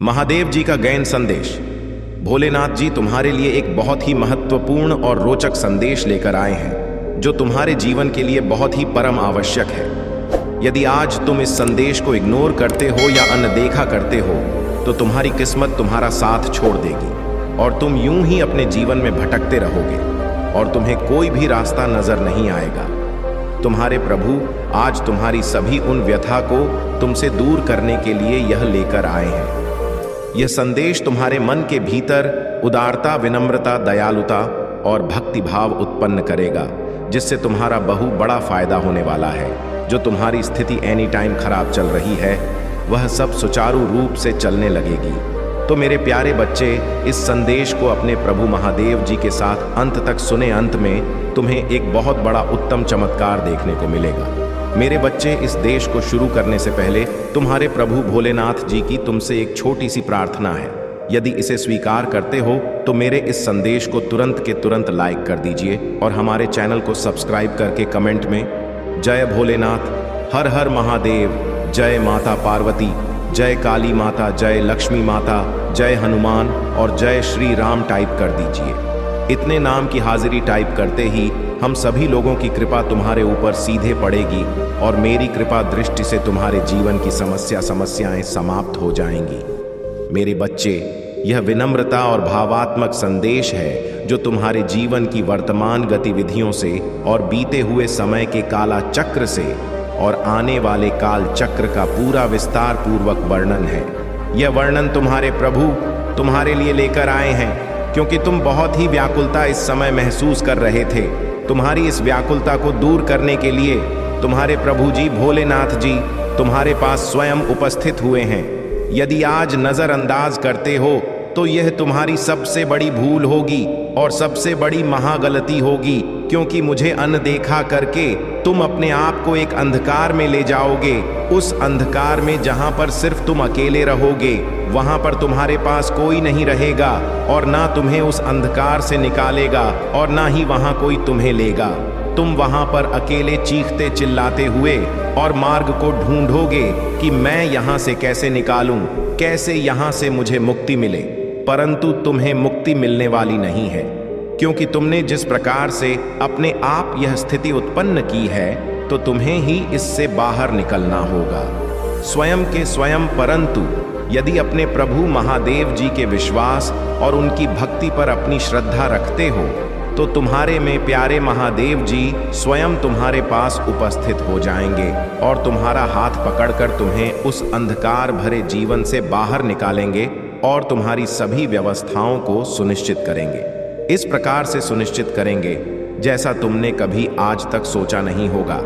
महादेव जी का गैन संदेश। भोलेनाथ जी तुम्हारे लिए एक बहुत ही महत्वपूर्ण और रोचक संदेश लेकर आए हैं जो तुम्हारे जीवन के लिए बहुत ही परम आवश्यक है। यदि आज तुम इस संदेश को इग्नोर करते हो या अनदेखा करते हो तो तुम्हारी किस्मत तुम्हारा साथ छोड़ देगी और तुम यूं ही अपने जीवन में भटकते रहोगे और तुम्हें कोई भी रास्ता नजर नहीं आएगा। तुम्हारे प्रभु आज तुम्हारी सभी उन व्यथा को तुमसे दूर करने के लिए यह लेकर आए हैं। यह संदेश तुम्हारे मन के भीतर उदारता, विनम्रता, दयालुता और भक्ति भाव उत्पन्न करेगा, जिससे तुम्हारा बहु बड़ा फायदा होने वाला है। जो तुम्हारी स्थिति एनी टाइम खराब चल रही है वह सब सुचारू रूप से चलने लगेगी। तो मेरे प्यारे बच्चे, इस संदेश को अपने प्रभु महादेव जी के साथ अंत तक सुने। अंत में तुम्हें एक बहुत बड़ा उत्तम चमत्कार देखने को मिलेगा। मेरे बच्चे, इस देश को शुरू करने से पहले तुम्हारे प्रभु भोलेनाथ जी की तुमसे एक छोटी सी प्रार्थना है। यदि इसे स्वीकार करते हो तो मेरे इस संदेश को तुरंत के तुरंत लाइक कर दीजिए और हमारे चैनल को सब्सक्राइब करके कमेंट में जय भोलेनाथ, हर हर महादेव, जय माता पार्वती, जय काली माता, जय लक्ष्मी माता, जय हनुमान और जय श्री राम टाइप कर दीजिए। इतने नाम की हाजिरी टाइप करते ही हम सभी लोगों की कृपा तुम्हारे ऊपर सीधे पड़ेगी और मेरी कृपा दृष्टि से तुम्हारे जीवन की समस्याएं समाप्त हो जाएंगी। मेरे बच्चे, यह विनम्रता और भावात्मक संदेश है जो तुम्हारे जीवन की वर्तमान गतिविधियों से और बीते हुए समय के काला चक्र से और आने वाले काल चक्र का पूरा विस्तार पूर्वक वर्णन है। यह वर्णन तुम्हारे प्रभु तुम्हारे लिए लेकर आए हैं क्योंकि तुम बहुत ही व्याकुलता इस समय महसूस कर रहे थे। तुम्हारी इस व्याकुलता को दूर करने के लिए तुम्हारे प्रभु जी भोलेनाथ जी तुम्हारे पास स्वयं उपस्थित हुए हैं। यदि आज नजरअंदाज करते हो तो यह तुम्हारी सबसे बड़ी भूल होगी और सबसे बड़ी महागलती होगी, क्योंकि मुझे अनदेखा करके तुम अपने आप को एक अंधकार में ले जाओगे। उस अंधकार में जहां पर सिर्फ तुम अकेले रहोगे, वहां पर तुम्हारे पास कोई नहीं रहेगा और ना तुम्हें उस अंधकार से निकालेगा और ना ही वहां कोई तुम्हें लेगा। तुम वहां पर अकेले चीखते चिल्लाते हुए और मार्ग को ढूंढोगे कि मैं यहां से कैसे निकालूं, कैसे यहां से मुझे मुक्ति मिले। परंतु तुम्हें मुक्ति मिलने वाली नहीं है, क्योंकि तुमने जिस प्रकार से अपने आप यह स्थिति उत्पन्न की है तो तुम्हें ही इससे बाहर निकलना होगा स्वयं के स्वयं। परंतु यदि अपने प्रभु महादेव जी के विश्वास और उनकी भक्ति पर अपनी श्रद्धा रखते हो तो तुम्हारे में प्यारे महादेव जी स्वयं तुम्हारे पास उपस्थित हो जाएंगे और तुम्हारा हाथ पकड़कर तुम्हें उस अंधकार भरे जीवन से बाहर निकालेंगे और तुम्हारी सभी व्यवस्थाओं को सुनिश्चित करेंगे। इस प्रकार से सुनिश्चित करेंगे जैसा तुमने कभी आज तक सोचा नहीं होगा।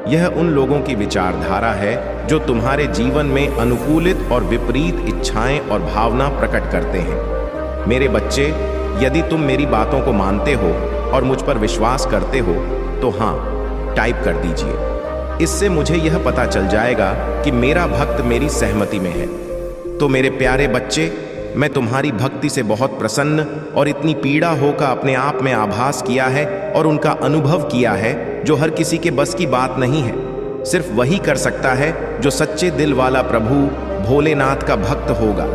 यह उन लोगों की विचारधारा है जो तुम्हारे जीवन में अनुकूलित और विपरीत इच्छाएं और भावना प्रकट करते हैं। मेरे बच्चे, यदि तुम मेरी बातों को मानते हो और मुझ पर विश्वास करते हो तो हाँ टाइप कर दीजिए। इससे मुझे यह पता चल जाएगा कि मेरा भक्त मेरी सहमति में है। तो मेरे प्यारे बच्चे, मैं तुम्हारी भक्ति से बहुत प्रसन्न और इतनी पीड़ा होकर अपने आप में आभास किया है और उनका अनुभव किया है जो हर किसी के बस की बात नहीं है। सिर्फ वही कर सकता है जो सच्चे दिल वाला प्रभु भोलेनाथ का भक्त होगा।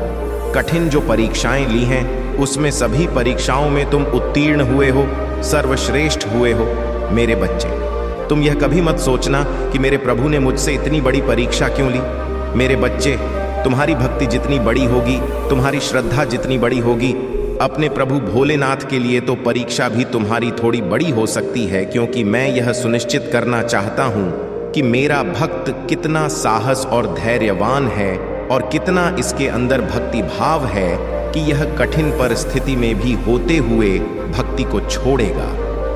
कठिन जो परीक्षाएं ली हैं उसमें सभी परीक्षाओं में तुम उत्तीर्ण हुए हो, सर्वश्रेष्ठ हुए हो। मेरे बच्चे, तुम यह कभी मत सोचना कि मेरे प्रभु ने मुझसे इतनी बड़ी परीक्षा क्यों ली। मेरे बच्चे, तुम्हारी भक्ति जितनी बड़ी होगी, तुम्हारी श्रद्धा जितनी बड़ी होगी, अपने प्रभु भोलेनाथ के लिए तो परीक्षा भी तुम्हारी थोड़ी बड़ी हो सकती है, क्योंकि मैं यह सुनिश्चित करना चाहता हूँ कि मेरा भक्त कितना साहस और धैर्यवान है और कितना इसके अंदर भक्ति भाव है कि यह कठिन परिस्थिति में भी होते हुए भक्ति को छोड़ेगा।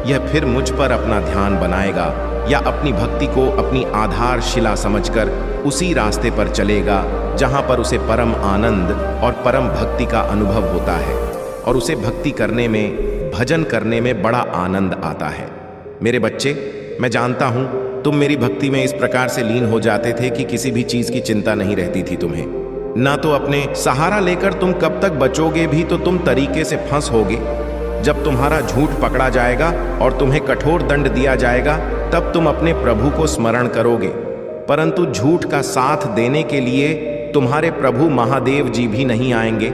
यह फिर मुझ पर अपना ध्यान बनाएगा या अपनी भक्ति को अपनी आधारशिला समझकर उसी रास्ते पर चलेगा जहां पर उसे परम आनंद और परम भक्ति का अनुभव होता है और उसे भक्ति करने में, भजन करने में बड़ा आनंद आता है। मेरे बच्चे, मैं जानता हूं तुम मेरी भक्ति में इस प्रकार से लीन हो जाते थे कि किसी भी चीज की चिंता नहीं रहती थी तुम्हें। ना तो अपने सहारा लेकर तुम कब तक बचोगे भी तो तुम तरीके से फंस होगे। जब तुम्हारा झूठ पकड़ा जाएगा और तुम्हें कठोर दंड दिया जाएगा तब तुम अपने प्रभु को स्मरण करोगे। परंतु झूठ का साथ देने के लिए तुम्हारे प्रभु महादेव जी भी नहीं आएंगे,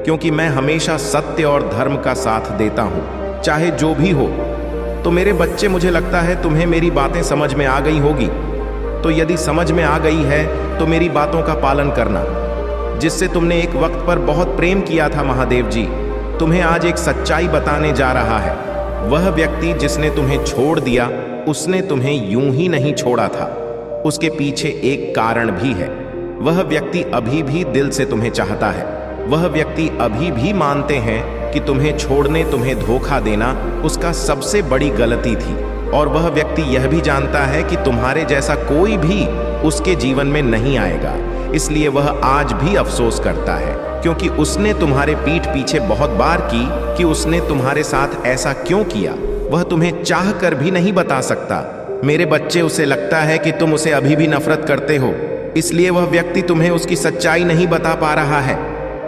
क्योंकि मैं हमेशा सत्य और धर्म का साथ देता हूं, चाहे जो भी हो। तो मेरे बच्चे, मुझे लगता है तुम्हें मेरी बातें समझ में आ गई होगी। तो यदि समझ में आ गई है तो मेरी बातों का पालन करना, जिससे तुमने एक वक्त पर बहुत प्रेम किया था। महादेव जी तुम्हें आज एक सच्चाई बताने जा रहा है। वह व्यक्ति जिसने तुम्हें छोड़ दिया, उसने तुम्हें यूं ही नहीं छोड़ा था। उसके पीछे एक कारण भी है। वह व्यक्ति अभी भी दिल से तुम्हें चाहता है। वह व्यक्ति अभी भी मानते हैं कि तुम्हें छोड़ने, तुम्हें धोखा देना उसका सबसे बड़ी गलती थी। और वह व्यक्ति यह भी जानता है कि तुम्हारे जैसा कोई भी उसके जीवन में नहीं आएगा। इसलिए वह आज भी अफसोस करता है, क्योंकि उसने तुम्हारे पीठ पीछे बहुत बार की कि उसने तुम्हारे साथ ऐसा क्यों किया। वह तुम्हें चाह कर भी नहीं बता सकता। मेरे बच्चे, उसे लगता है कि तुम उसे अभी भी नफरत करते हो, इसलिए वह व्यक्ति तुम्हें उसकी सच्चाई नहीं बता पा रहा है।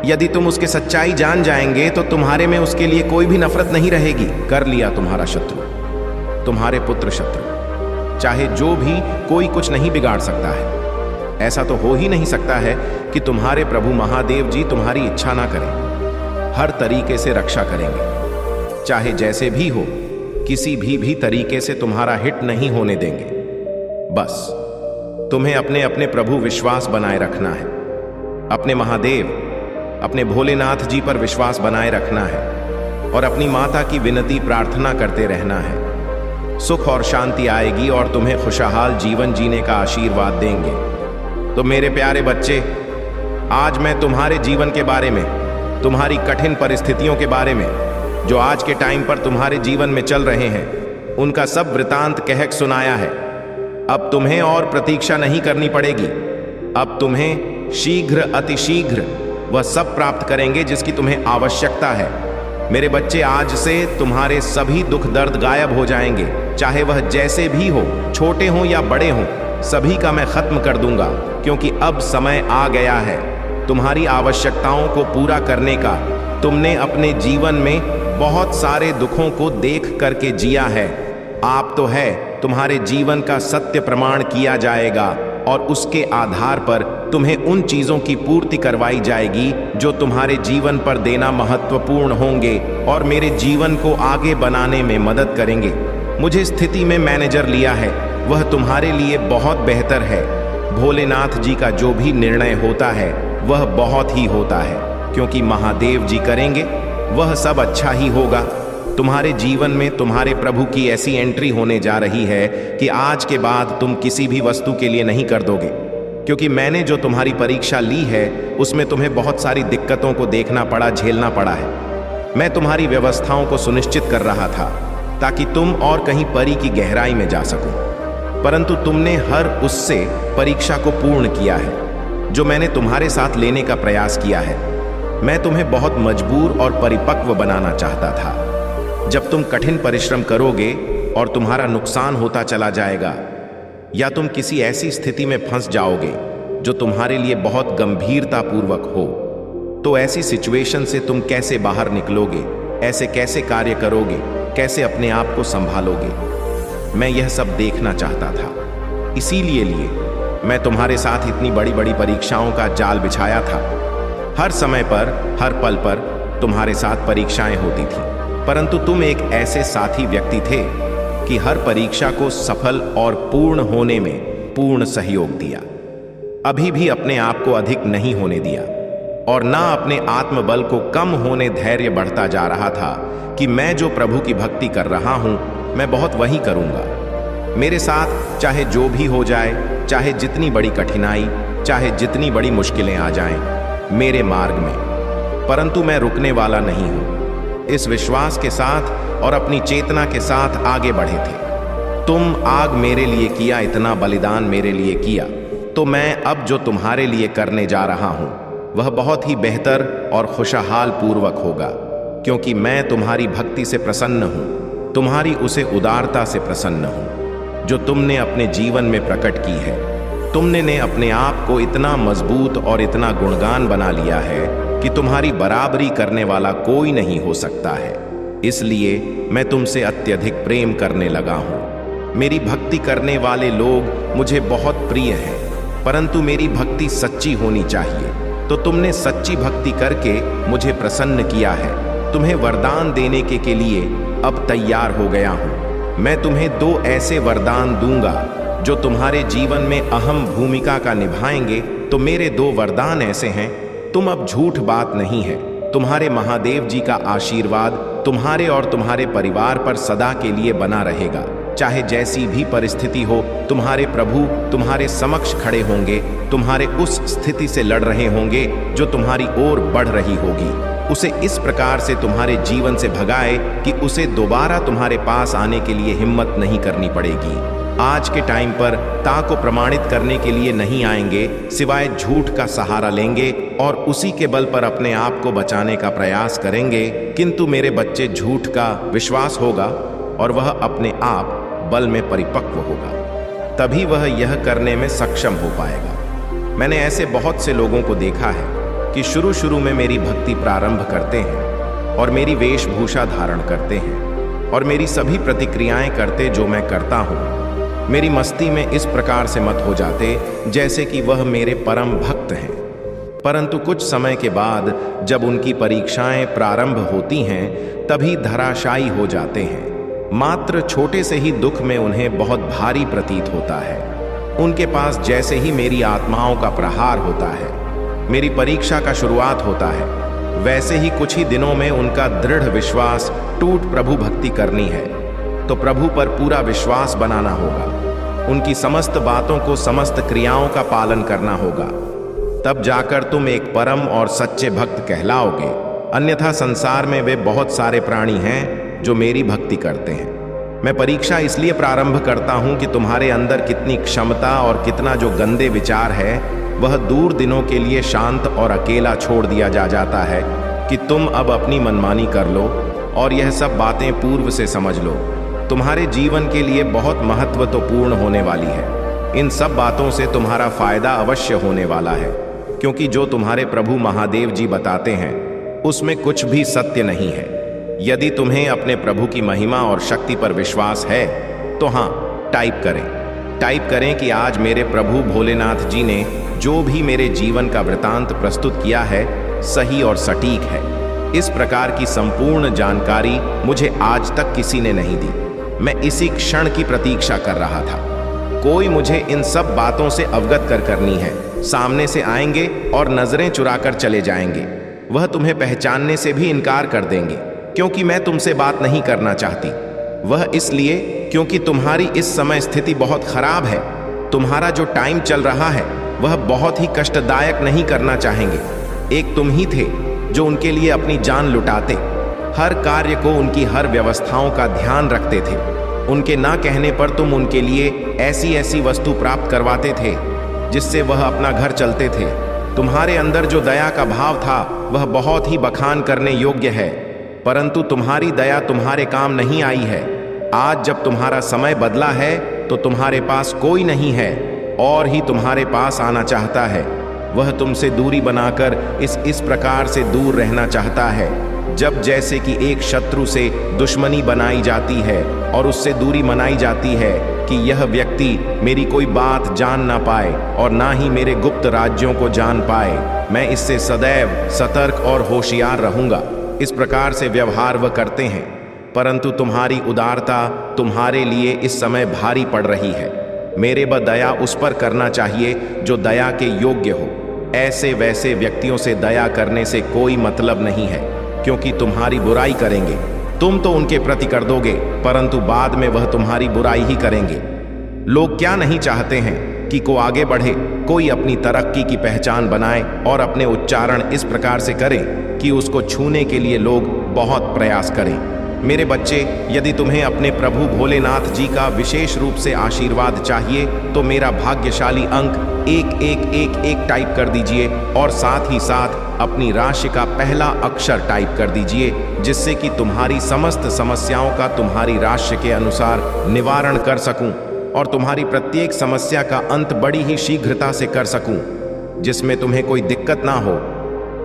यदि तुम उसकी सच्चाई जान जाएंगे तो तुम्हारे में उसके लिए कोई भी नफरत नहीं रहेगी। कर लिया तुम्हारा शत्रु, तुम्हारे पुत्र शत्रु। चाहे जो भी, कोई कुछ नहीं बिगाड़ सकता है। ऐसा तो हो ही नहीं सकता है कि तुम्हारे प्रभु महादेव जी तुम्हारी इच्छा ना करें। हर तरीके से रक्षा करेंगे, चाहे जैसे भी हो। किसी भी तरीके से तुम्हारा हित नहीं होने देंगे। बस तुम्हें अपने अपने प्रभु विश्वास बनाए रखना है। अपने महादेव, अपने भोलेनाथ जी पर विश्वास बनाए रखना है और अपनी माता की विनती प्रार्थना करते रहना है। सुख और शांति आएगी और तुम्हें खुशहाल जीवन जीने का आशीर्वाद देंगे। तो मेरे प्यारे बच्चे, आज मैं तुम्हारे जीवन के बारे में, तुम्हारी कठिन परिस्थितियों के बारे में, जो आज के टाइम पर तुम्हारे जीवन में चल रहे हैं, उनका सब वृतांत कह सुनाया है। अब तुम्हें और प्रतीक्षा नहीं करनी पड़ेगी। अब तुम्हें शीघ्र, अतिशीघ्र वह सब प्राप्त करेंगे जिसकी तुम्हें आवश्यकता है। मेरे बच्चे, आज से तुम्हारे सभी दुख दर्द गायब हो जाएंगे, चाहे वह जैसे भी हो, छोटे हों या बड़े हों, सभी का मैं खत्म कर दूंगा, क्योंकि अब समय आ गया है तुम्हारी आवश्यकताओं को पूरा करने का। तुमने अपने जीवन में बहुत सारे दुखों को देख करके जिया है। आप तो है, तुम्हारे जीवन का सत्य प्रमाण किया जाएगा और उसके आधार पर तुम्हें उन चीजों की पूर्ति करवाई जाएगी जो तुम्हारे जीवन पर देना महत्वपूर्ण होंगे और मेरे जीवन को आगे बनाने में मदद करेंगे। मुझे स्थिति में मैनेजर लिया है, वह तुम्हारे लिए बहुत बेहतर है। भोलेनाथ जी का जो भी निर्णय होता है वह बहुत ही होता है, क्योंकि महादेव जी करेंगे वह सब अच्छा ही होगा। तुम्हारे जीवन में तुम्हारे प्रभु की ऐसी एंट्री होने जा रही है कि आज के बाद तुम किसी भी वस्तु के लिए नहीं कर दोगे, क्योंकि मैंने जो तुम्हारी परीक्षा ली है उसमें तुम्हें बहुत सारी दिक्कतों को देखना पड़ा, झेलना पड़ा है। मैं तुम्हारी व्यवस्थाओं को सुनिश्चित कर रहा था ताकि तुम और कहीं परी की गहराई में जा सको, परंतु तुमने हर उससे परीक्षा को पूर्ण किया है जो मैंने तुम्हारे साथ लेने का प्रयास किया है। मैं तुम्हें बहुत मजबूर और परिपक्व बनाना चाहता था। जब तुम कठिन परिश्रम करोगे और तुम्हारा नुकसान होता चला जाएगा, या तुम किसी ऐसी स्थिति में फंस जाओगे जो तुम्हारे लिए बहुत गंभीरतापूर्वक हो, तो ऐसी सिचुएशन से तुम कैसे बाहर निकलोगे, ऐसे कैसे कार्य करोगे, कैसे अपने आप को संभालोगे, मैं यह सब देखना चाहता था। इसीलिए मैं तुम्हारे साथ इतनी बड़ी बड़ी परीक्षाओं का जाल बिछाया था। हर समय पर, हर पल पर तुम्हारे साथ परीक्षाएं होती थी, परंतु तुम एक ऐसे साथी व्यक्ति थे कि हर परीक्षा को सफल और पूर्ण होने में पूर्ण सहयोग दिया। अभी भी अपने आप को अधिक नहीं होने दिया और ना अपने आत्मबल को कम होने धैर्य बढ़ता जा रहा था कि मैं जो प्रभु की भक्ति कर रहा हूं, मैं बहुत वही करूंगा। मेरे साथ चाहे जो भी हो जाए, चाहे जितनी बड़ी कठिनाई, चाहे जितनी बड़ी मुश्किलें आ जाएं मेरे मार्ग में, परंतु मैं रुकने वाला नहीं हूं। इस विश्वास के साथ और अपनी चेतना के साथ आगे बढ़े थे। तुम आग मेरे लिए किया, इतना बलिदान मेरे लिए किया, तो मैं अब जो तुम्हारे लिए करने जा रहा हूं वह बहुत ही बेहतर और खुशहाल पूर्वक होगा, क्योंकि मैं तुम्हारी भक्ति से प्रसन्न हूं, तुम्हारी उसे उदारता से प्रसन्न हूं जो तुमने अपने जीवन में प्रकट की है। तुमने ने अपने आप को इतना मजबूत और इतना गुणगान बना लिया है कि तुम्हारी बराबरी करने वाला कोई नहीं हो सकता है। इसलिए मैं तुमसे अत्यधिक प्रेम करने लगा हूं। मेरी भक्ति करने वाले लोग मुझे बहुत प्रिय हैं। परंतु मेरी भक्ति सच्ची होनी चाहिए। तो तुमने सच्ची भक्ति करके मुझे प्रसन्न किया है। तुम्हें वरदान देने के लिए अब तैयार हो गया हूं। मैं तुम्हें 2 ऐसे वरदान दूंगा जो तुम्हारे जीवन में अहम भूमिका का निभाएंगे। तो मेरे 2 वरदान ऐसे हैं, तुम अब झूठ बात नहीं है। तुम्हारे महादेव जी का आशीर्वाद तुम्हारे और तुम्हारे परिवार पर सदा के लिए बना रहेगा। चाहे जैसी भी परिस्थिति हो, तुम्हारे प्रभु तुम्हारे समक्ष खड़े होंगे, तुम्हारे उस स्थिति से लड़ रहे होंगे जो तुम्हारी ओर बढ़ रही होगी। उसे इस प्रकार से तुम्हारे जीवन से भगाए कि उसे दोबारा तुम्हारे पास आने के लिए हिम्मत नहीं करनी पड़ेगी। आज के टाइम पर ता को प्रमाणित करने के लिए नहीं आएंगे, सिवाय झूठ का सहारा लेंगे और उसी के बल पर अपने आप को बचाने का प्रयास करेंगे। किंतु मेरे बच्चे, झूठ का विश्वास होगा और वह अपने आप बल में परिपक्व होगा, तभी वह यह करने में सक्षम हो पाएगा। मैंने ऐसे बहुत से लोगों को देखा है कि शुरू में मेरी भक्ति प्रारंभ करते हैं और मेरी वेशभूषा धारण करते हैं और मेरी सभी प्रतिक्रियाएं करते जो मैं करता हूँ। मेरी मस्ती में इस प्रकार से मत हो जाते जैसे कि वह मेरे परम भक्त हैं। परंतु कुछ समय के बाद जब उनकी परीक्षाएं प्रारंभ होती हैं, तभी धराशायी हो जाते हैं। मात्र छोटे से ही दुख में उन्हें बहुत भारी प्रतीत होता है। उनके पास जैसे ही मेरी आत्माओं का प्रहार होता है, मेरी परीक्षा का शुरुआत होता है, वैसे ही कुछ ही दिनों में उनका दृढ़ विश्वास टूट प्रभु भक्ति करनी है। तो प्रभु पर पूरा विश्वास बनाना होगा, उनकी समस्त बातों को, समस्त क्रियाओं का पालन करना होगा। तब जाकर तुम एक परम और सच्चे भक्त कहलाओगे। अन्यथा संसार में वे बहुत सारे प्राणी हैं जो मेरी भक्ति करते हैं। मैं परीक्षा इसलिए प्रारंभ करता हूं कि तुम्हारे अंदर कितनी क्षमता और कितना जो गंदे विचार है वह दूर दिनों के लिए शांत और अकेला छोड़ दिया जाता है कि तुम अब अपनी मनमानी कर लो और यह सब बातें पूर्व से समझ लो। तुम्हारे जीवन के लिए बहुत महत्वपूर्ण होने वाली है। इन सब बातों से तुम्हारा फायदा अवश्य होने वाला है, क्योंकि जो तुम्हारे प्रभु महादेव जी बताते हैं उसमें कुछ भी सत्य नहीं है। यदि तुम्हें अपने प्रभु की महिमा और शक्ति पर विश्वास है तो हाँ, टाइप करें कि आज मेरे प्रभु भोलेनाथ जी ने जो भी मेरे जीवन का वृतांत प्रस्तुत किया है सही और सटीक है। इस प्रकार की संपूर्ण जानकारी मुझे आज तक किसी ने नहीं दी। मैं इसी क्षण की प्रतीक्षा कर रहा था। कोई मुझे इन सब बातों से अवगत करनी है। सामने से आएंगे और नजरें चुराकर चले जाएंगे। वह तुम्हें पहचानने से भी इनकार कर देंगे, क्योंकि मैं तुमसे बात नहीं करना चाहती। वह इसलिए क्योंकि तुम्हारी इस समय स्थिति बहुत खराब है। तुम्हारा जो टाइम चल रहा है वह बहुत ही कष्टदायक नहीं करना चाहेंगे। एक तुम ही थे जो उनके लिए अपनी जान लुटाते, हर कार्य को, उनकी हर व्यवस्थाओं का ध्यान रखते थे। उनके ना कहने पर तुम उनके लिए ऐसी ऐसी वस्तु प्राप्त करवाते थे जिससे वह अपना घर चलते थे। तुम्हारे अंदर जो दया का भाव था वह बहुत ही बखान करने योग्य है, परंतु तुम्हारी दया तुम्हारे काम नहीं आई है। आज जब तुम्हारा समय बदला है तो तुम्हारे पास कोई नहीं है और ही तुम्हारे पास आना चाहता है। वह तुमसे दूरी बनाकर इस प्रकार से दूर रहना चाहता है, जब जैसे कि एक शत्रु से दुश्मनी बनाई जाती है और उससे दूरी मनाई जाती है कि यह व्यक्ति मेरी कोई बात जान ना पाए और ना ही मेरे गुप्त राज्यों को जान पाए। मैं इससे सदैव सतर्क और होशियार रहूंगा। इस प्रकार से व्यवहार वह करते हैं, परंतु तुम्हारी उदारता तुम्हारे लिए इस समय भारी पड़ रही है। मेरे ब दया उस पर करना चाहिए जो दया के योग्य हो। ऐसे वैसे व्यक्तियों से दया करने से कोई मतलब नहीं है, क्योंकि तुम्हारी बुराई करेंगे। तुम तो उनके प्रति कर दोगे, परंतु बाद में वह तुम्हारी बुराई ही करेंगे। लोग क्या नहीं चाहते हैं कि को आगे बढ़े, कोई अपनी तरक्की की पहचान बनाए और अपने उच्चारण इस प्रकार से करें कि उसको छूने के लिए लोग बहुत प्रयास करें। मेरे बच्चे, यदि तुम्हें अपने प्रभु भोलेनाथ जी का विशेष रूप से आशीर्वाद चाहिए तो मेरा भाग्यशाली अंक 1111 टाइप कर दीजिए और साथ ही साथ अपनी राशि का पहला अक्षर टाइप कर दीजिए, जिससे कि तुम्हारी समस्त समस्याओं का तुम्हारी राशि के अनुसार निवारण कर सकूं और तुम्हारी प्रत्येक समस्या का अंत बड़ी ही शीघ्रता से कर सकूं, जिसमें तुम्हें कोई दिक्कत ना हो।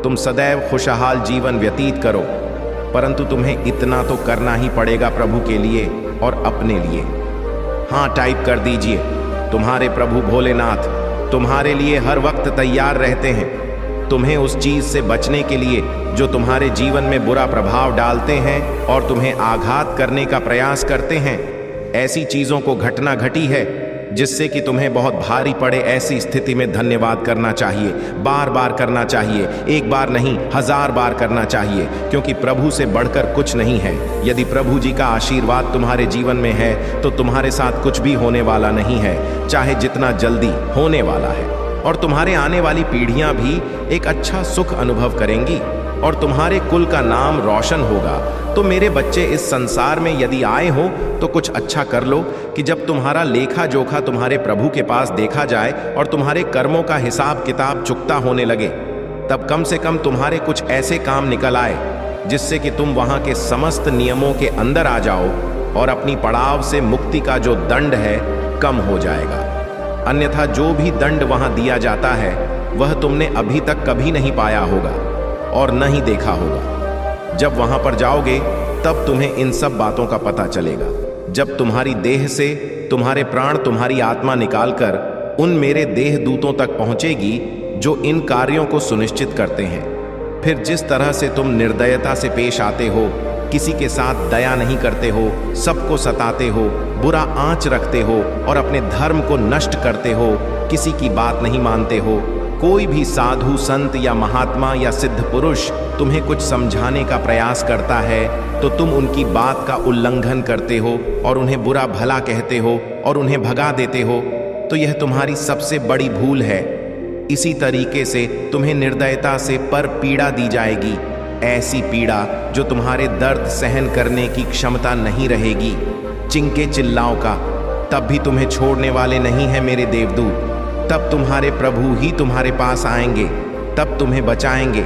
तुम सदैव खुशहाल जीवन व्यतीत करो, परंतु तुम्हें इतना तो करना ही पड़ेगा प्रभु के लिए और अपने लिए। हाँ, टाइप कर दीजिए, तुम्हारे प्रभु भोलेनाथ तुम्हारे लिए हर वक्त तैयार रहते हैं, तुम्हें उस चीज से बचने के लिए जो तुम्हारे जीवन में बुरा प्रभाव डालते हैं और तुम्हें आघात करने का प्रयास करते हैं। ऐसी चीजों को घटना घटी है जिससे कि तुम्हें बहुत भारी पड़े। ऐसी स्थिति में धन्यवाद करना चाहिए, बार बार करना चाहिए, एक बार नहीं 1000 बार करना चाहिए, क्योंकि प्रभु से बढ़कर कुछ नहीं है। यदि प्रभु जी का आशीर्वाद तुम्हारे जीवन में है तो तुम्हारे साथ कुछ भी होने वाला नहीं है, चाहे जितना जल्दी होने वाला है। और तुम्हारे आने वाली पीढ़ियां भी एक अच्छा सुख अनुभव करेंगी और तुम्हारे कुल का नाम रोशन होगा। तो मेरे बच्चे, इस संसार में यदि आए हो तो कुछ अच्छा कर लो कि जब तुम्हारा लेखा जोखा तुम्हारे प्रभु के पास देखा जाए और तुम्हारे कर्मों का हिसाब किताब चुकता होने लगे, तब कम से कम तुम्हारे कुछ ऐसे काम निकल आए जिससे कि तुम वहां के समस्त नियमों के अंदर आ जाओ और अपनी पड़ाव से मुक्ति का जो दंड है कम हो जाएगा। अन्यथा जो भी दंड वहां दिया जाता है वह तुमने अभी तक कभी नहीं पाया होगा और न ही देखा होगा। जब वहां पर जाओगे तब तुम्हें इन सब बातों का पता चलेगा। जब तुम्हारी देह से तुम्हारे प्राण तुम्हारी आत्मा निकालकर उन मेरे देह दूतों तक पहुंचेगी जो इन कार्यों को सुनिश्चित करते हैं, फिर जिस तरह से तुम निर्दयता से पेश आते हो, किसी के साथ दया नहीं करते हो, सबको सताते हो, बुरा आंच रखते हो और अपने धर्म को नष्ट करते हो, किसी की बात नहीं मानते हो, कोई भी साधु संत या महात्मा या सिद्ध पुरुष तुम्हें कुछ समझाने का प्रयास करता है तो तुम उनकी बात का उल्लंघन करते हो और उन्हें बुरा भला कहते हो और उन्हें भगा देते हो, तो यह तुम्हारी सबसे बड़ी भूल है। इसी तरीके से तुम्हें निर्दयता से पर पीड़ा दी जाएगी, ऐसी पीड़ा जो तुम्हारे दर्द सहन करने की क्षमता नहीं रहेगी। चिंके चिल्लाओं का तब भी तुम्हें छोड़ने वाले नहीं हैं मेरे देवदूत। तब तुम्हारे प्रभु ही तुम्हारे पास आएंगे, तब तुम्हें बचाएंगे।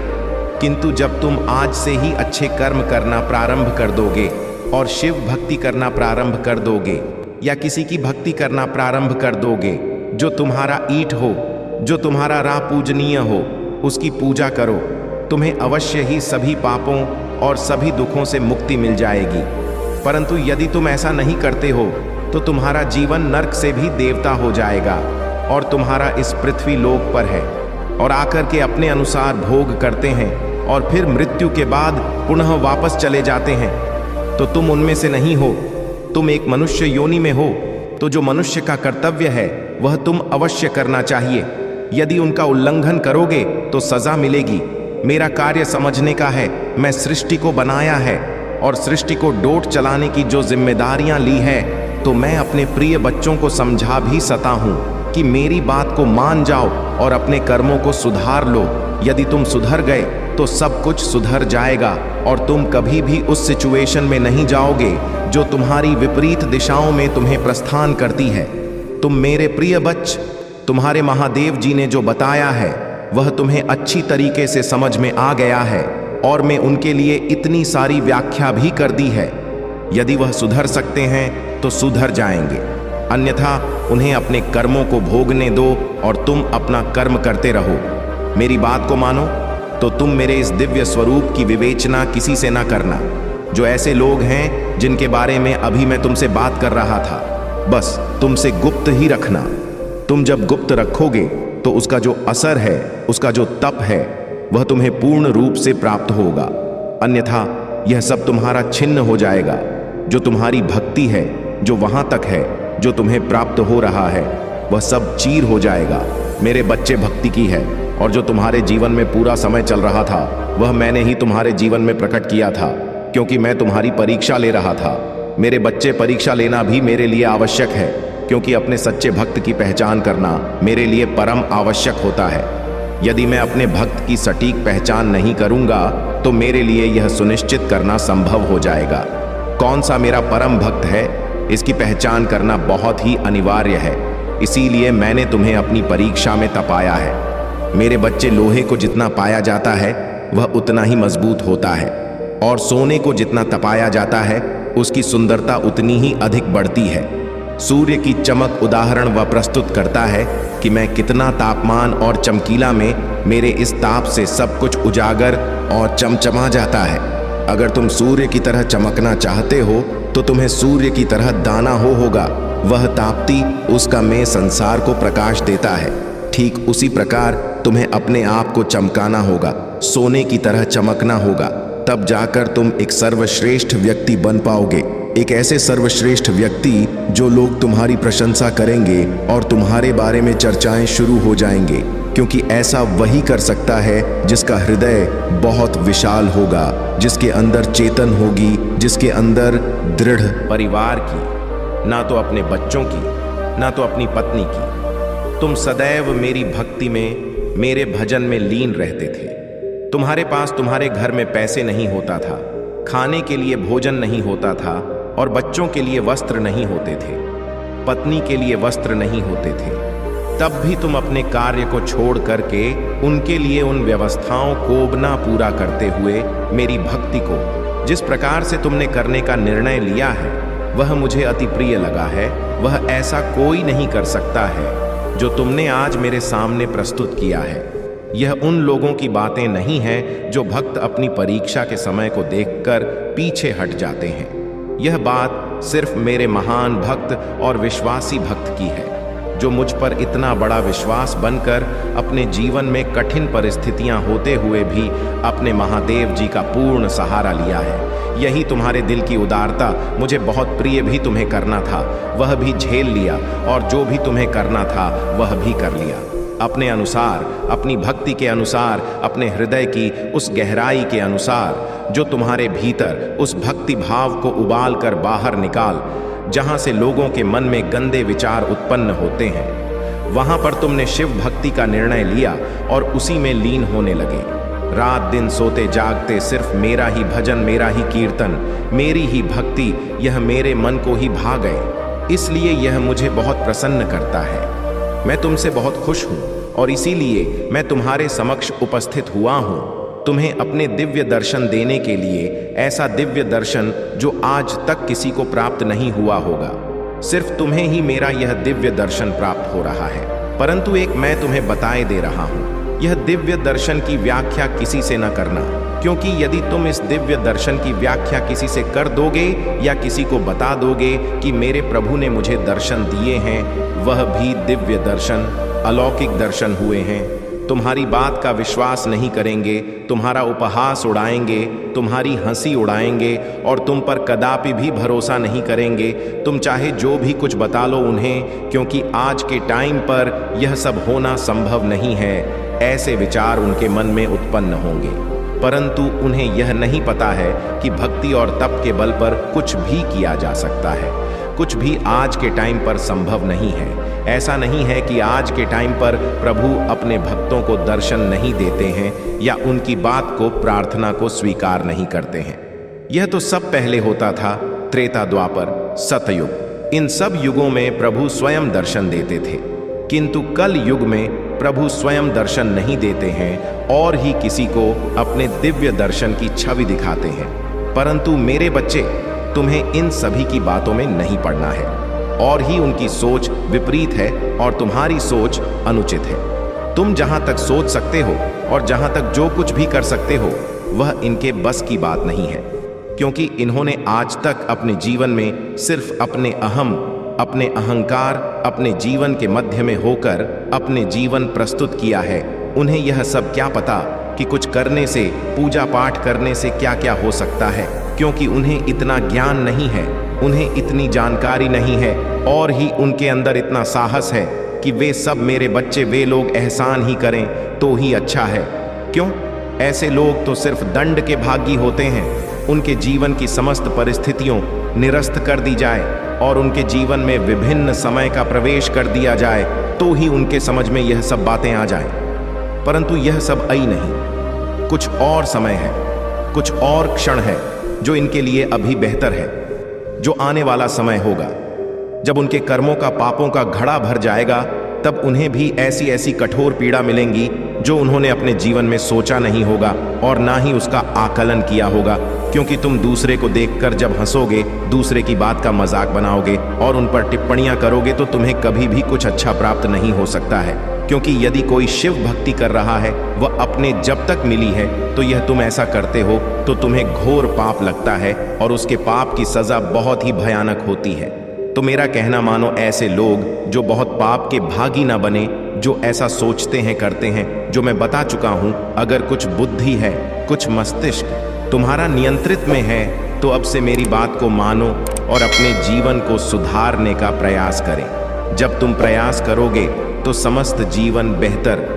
किंतु जब तुम आज से ही अच्छे कर्म करना प्रारंभ कर दोगे और शिव भक्ति करना प्रारंभ कर दोगे या किसी की भक्ति करना प्रारंभ कर दोगे जो तुम्हारा ईट हो, जो तुम्हारा राह पूजनीय हो, उसकी पूजा करो, तुम्हें अवश्य ही सभी पापों और सभी दुखों से मुक्ति मिल जाएगी। परंतु यदि तुम ऐसा नहीं करते हो तो तुम्हारा जीवन नरक से भी देवता हो जाएगा और तुम्हारा इस पृथ्वी लोक पर है और आकर के अपने अनुसार भोग करते हैं और फिर मृत्यु के बाद पुनः वापस चले जाते हैं। तो तुम उनमें से नहीं हो, तुम एक मनुष्य योनि में हो, तो जो मनुष्य का कर्तव्य है वह तुम अवश्य करना चाहिए। यदि उनका उल्लंघन करोगे तो सजा मिलेगी। मेरा कार्य समझने का है, मैं सृष्टि को बनाया है और सृष्टि को डोट चलाने की जो जिम्मेदारियां ली है, तो मैं अपने प्रिय बच्चों को समझा भी सता हूं कि मेरी बात को मान जाओ और अपने कर्मों को सुधार लो। यदि तुम सुधर गए तो सब कुछ सुधर जाएगा और तुम कभी भी उस सिचुएशन में नहीं जाओगे जो तुम्हारी विपरीत दिशाओं में तुम्हें प्रस्थान करती है। तुम मेरे प्रिय बच्च, तुम्हारे महादेव जी ने जो बताया है वह तुम्हें अच्छी तरीके से समझ में आ गया है और मैं उनके लिए इतनी सारी व्याख्या भी कर दी है। यदि वह सुधर सकते हैं तो सुधर जाएंगे, अन्यथा उन्हें अपने कर्मों को भोगने दो और तुम अपना कर्म करते रहो। मेरी बात को मानो तो तुम मेरे इस दिव्य स्वरूप की विवेचना किसी से ना करना। जो ऐसे लोग हैं जिनके बारे में अभी मैं तुमसे बात कर रहा था, बस तुमसे गुप्त ही रखना। तुम जब गुप्त रखोगे तो उसका जो असर है, उसका जो तप है, वह तुम्हें पूर्ण रूप से प्राप्त होगा। अन्यथा यह सब तुम्हारा छिन्न हो जाएगा। जो तुम्हारी भक्ति है, जो वहां तक है जो तुम्हें प्राप्त हो रहा है, वह सब चीर हो जाएगा। मेरे बच्चे, भक्ति की है और जो तुम्हारे जीवन में पूरा समय चल रहा था वह मैंने ही तुम्हारे जीवन में प्रकट किया था, क्योंकि मैं तुम्हारी परीक्षा ले रहा था। मेरे बच्चे, परीक्षा लेना भी मेरे लिए आवश्यक है, क्योंकि अपने सच्चे भक्त की पहचान करना मेरे लिए परम आवश्यक होता है। यदि मैं अपने भक्त की सटीक पहचान नहीं करूंगा तो मेरे लिए यह सुनिश्चित करना संभव हो जाएगा कौन सा मेरा परम भक्त है। इसकी पहचान करना बहुत ही अनिवार्य है, इसीलिए मैंने तुम्हें अपनी परीक्षा में तपाया है। मेरे बच्चे, लोहे को जितना पाया जाता है वह उतना ही मजबूत होता है और सोने को जितना तपाया जाता है उसकी सुंदरता उतनी ही अधिक बढ़ती है। सूर्य की चमक उदाहरण वह प्रस्तुत करता है कि मैं कितना तापमान और चमकीला में मेरे इस ताप से सब कुछ उजागर और चमचमा जाता है। अगर तुम सूर्य की तरह चमकना चाहते हो तो तुम्हें सूर्य की तरह दाना होगा। वह ताप्ती, उसका मैं संसार को प्रकाश देता है। ठीक उसी प्रकार तुम्हें अपने आप को चमकाना होगा, सोने की तरह चमकना होगा। तब जाकर तुम एक सर्वश्रेष्ठ व्यक्ति बन पाओगे, एक ऐसे सर्वश्रेष्ठ व्यक्ति जो लोग तुम्हारी प्रशंसा करेंगे और तुम्हारे बारे में चर्चाएं शुरू हो जाएंगे, क्योंकि ऐसा वही कर सकता है जिसका हृदय बहुत विशाल होगा, जिसके अंदर चेतन होगी, जिसके अंदर दृढ़ परिवार की, ना तो अपने बच्चों की, ना तो अपनी पत्नी की। तुम सदैव मेरी भक्ति में, मेरे भजन में लीन रहते थे। तुम्हारे पास तुम्हारे घर में पैसे नहीं होता था, खाने के लिए भोजन नहीं होता था और बच्चों के लिए वस्त्र नहीं होते थे, पत्नी के लिए वस्त्र नहीं होते थे। तब भी तुम अपने कार्य को छोड़ करके उनके लिए उन व्यवस्थाओं को ना पूरा करते हुए मेरी भक्ति को जिस प्रकार से तुमने करने का निर्णय लिया है, वह मुझे अति प्रिय लगा है। वह ऐसा कोई नहीं कर सकता है जो तुमने आज मेरे सामने प्रस्तुत किया है। यह उन लोगों की बातें नहीं हैं जो भक्त अपनी परीक्षा के समय को देखकर पीछे हट जाते हैं। यह बात सिर्फ मेरे महान भक्त और विश्वासी भक्त की है, जो मुझ पर इतना बड़ा विश्वास बनकर अपने जीवन में कठिन परिस्थितियां होते हुए भी अपने महादेव जी का पूर्ण सहारा लिया है। यही तुम्हारे दिल की उदारता मुझे बहुत प्रिय भी तुम्हें करना था, वह भी झेल लिया, और जो भी तुम्हें करना था वह भी कर लिया। अपने अनुसार, अपनी भक्ति के अनुसार, अपने हृदय की उस गहराई के अनुसार जो तुम्हारे भीतर उस भक्ति भाव को उबाल कर बाहर निकाल, जहां से लोगों के मन में गंदे विचार उत्पन्न होते हैं। वहां पर तुमने शिव भक्ति का निर्णय लिया और उसी में लीन होने लगे। रात दिन सोते जागते सिर्फ मेरा ही भजन, मेरा ही कीर्तन, मेरी ही भक्ति, यह मेरे मन को ही भा गए। इसलिए यह मुझे बहुत प्रसन्न करता है। मैं तुमसे बहुत खुश हूं और इसीलिए मैं तुम्हारे समक्ष उपस्थित हुआ हूं, तुम्हें अपने दिव्य दर्शन देने के लिए। ऐसा दिव्य दर्शन जो आज तक किसी को प्राप्त नहीं हुआ होगा। सिर्फ तुम्हें ही मेरा यह दिव्य दर्शन प्राप्त हो रहा है। परंतु एक मैं तुम्हें बताए दे रहा हूं, यह दिव्य दर्शन की व्याख्या किसी से न करना, क्योंकि यदि तुम इस दिव्य दर्शन की व्याख्या किसी से कर दोगे या किसी को बता दोगे कि मेरे प्रभु ने मुझे दर्शन दिए हैं, वह भी दिव्य दर्शन, अलौकिक दर्शन हुए हैं, तुम्हारी बात का विश्वास नहीं करेंगे, तुम्हारा उपहास उड़ाएंगे, तुम्हारी हंसी उड़ाएंगे और तुम पर कदापि भी भरोसा नहीं करेंगे। तुम चाहे जो भी कुछ बता लो उन्हें, क्योंकि आज के टाइम पर यह सब होना संभव नहीं है। ऐसे विचार उनके मन में उत्पन्न होंगे, परंतु उन्हें यह नहीं पता है कि भक्ति और तप के बल पर कुछ भी किया जा सकता है। कुछ भी आज के टाइम पर संभव नहीं है। ऐसा नहीं है कि आज के टाइम पर प्रभु अपने भक्तों को दर्शन नहीं देते हैं या उनकी बात को, प्रार्थना को स्वीकार नहीं करते हैं। यह तो सब पहले होता था, त्रेता, द्वापर, सतयुग। इन सब युगों में प्रभु स्वयं दर्शन देते थे, किंतु कल युग में प्रभु स्वयं दर्शन नहीं देते हैं और ही किसी को अपने दिव्य दर्शन की छवि दिखाते हैं। परंतु मेरे बच्चे, तुम्हें इन सभी की बातों में नहीं पड़ना है, और ही उनकी सोच विपरीत है और तुम्हारी सोच अनुचित है। तुम जहां तक सोच सकते हो और जहां तक जो कुछ भी कर सकते हो, वह इनके बस की बात नहीं है, क्योंकि इन्होंने आज तक अपने जीवन में सिर्फ अपने अहम, अपने अहंकार, अपने जीवन के मध्य में होकर अपने जीवन प्रस्तुत किया है। उन्हें यह सब क्या पता कि कुछ करने से, पूजा पाठ करने से क्या क्या हो सकता है, क्योंकि उन्हें इतना ज्ञान नहीं है, उन्हें इतनी जानकारी नहीं है, और ही उनके अंदर इतना साहस है कि वे सब मेरे बच्चे, वे लोग एहसान ही करें तो ही अच्छा है। क्यों? ऐसे लोग तो सिर्फ दंड के भागी होते हैं। उनके जीवन की समस्त परिस्थितियों निरस्त कर दी जाए और उनके जीवन में विभिन्न समय का प्रवेश कर दिया जाए तो ही उनके समझ में यह सब बातें आ जाएं। परंतु यह सब आई नहीं। कुछ और समय है, कुछ और क्षण है जो इनके लिए अभी बेहतर है, जो आने वाला समय होगा। जब उनके कर्मों का, पापों का घड़ा भर जाएगा, तब उन्हें भी ऐसी ऐसी कठोर पीड़ा मिलेंगी जो उन्होंने अपने जीवन में सोचा नहीं होगा और ना ही उसका आकलन किया होगा। क्योंकि तुम दूसरे को देखकर जब हंसोगे, दूसरे की बात का मजाक बनाओगे और उन पर टिप्पणियां करोगे, तो तुम्हें कभी भी कुछ अच्छा प्राप्त नहीं हो सकता है। क्योंकि यदि कोई शिव भक्ति कर रहा है, वह अपने जब तक मिली है, तो यह तुम ऐसा करते हो तो तुम्हें घोर पाप लगता है और उसके पाप की सजा बहुत ही भयानक होती है। तो मेरा कहना मानो, ऐसे लोग जो बहुत पाप के भागी ना बने, जो ऐसा सोचते हैं करते हैं जो मैं बता चुका हूं। अगर कुछ बुद्धि है, कुछ मस्तिष्क तुम्हारा नियंत्रित में है, तो अब से मेरी बात को मानो और अपने जीवन को सुधारने का प्रयास करें। जब तुम प्रयास करोगे तो समस्त जीवन बेहतर